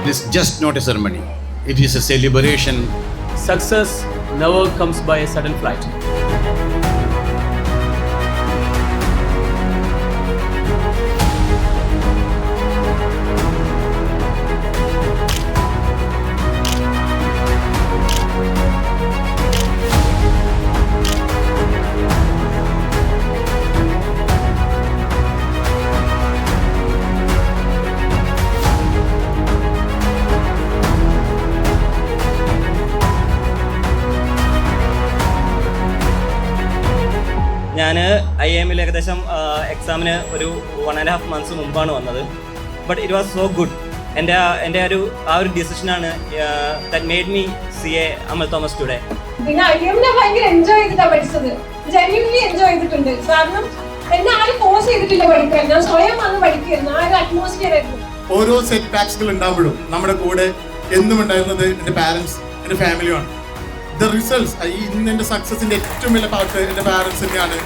It is just not a ceremony. It is a celebration. Success never comes by a sudden flight. ഞാൻ IIM-ൽ ഏകദേശം എക്സാമിന് ഒരു 1.5 months മുമ്പാണ് വന്നത്. But it was so good. എൻ്റെ ഒരു ഡിസിഷനാണ് that made me CA Amal Thomas today. പിന്നെ IIM-നെ ഭയങ്കര എൻജോയ് ചെയ്തിട്ടാണ് പഠിച്ചത്. ജെന്യുവൻലി എൻജോയ് ചെയ്തിട്ടുണ്ട്. കാരണം എന്നെ ആരും ഫോഴ്സ് ചെയ്തിട്ടില്ല പഠിക്കാൻ. ഞാൻ സ്വയം വന്ന് പഠിക്കുകയായിരുന്നു. ആ ഒരു അറ്റ്മോസ്ഫിയർ ആയിരുന്നു. ഓരോ സെറ്റ് ബാക്സുകൾ ഉണ്ടാവുമ്പോഴും നമ്മുടെ കൂടെ എന്നും ഉണ്ടായിരുന്നത് എൻ്റെ പാരൻസ്, എൻ്റെ ഫാമിലിയാണ്. ദ റിസൾട്ട്സ്, ഇന്ന് എൻ്റെ സക്സസിന്റെ ഏറ്റവും വലിയ പാർട്ട് എൻ്റെ പാരൻസ് തന്നെയാണ്.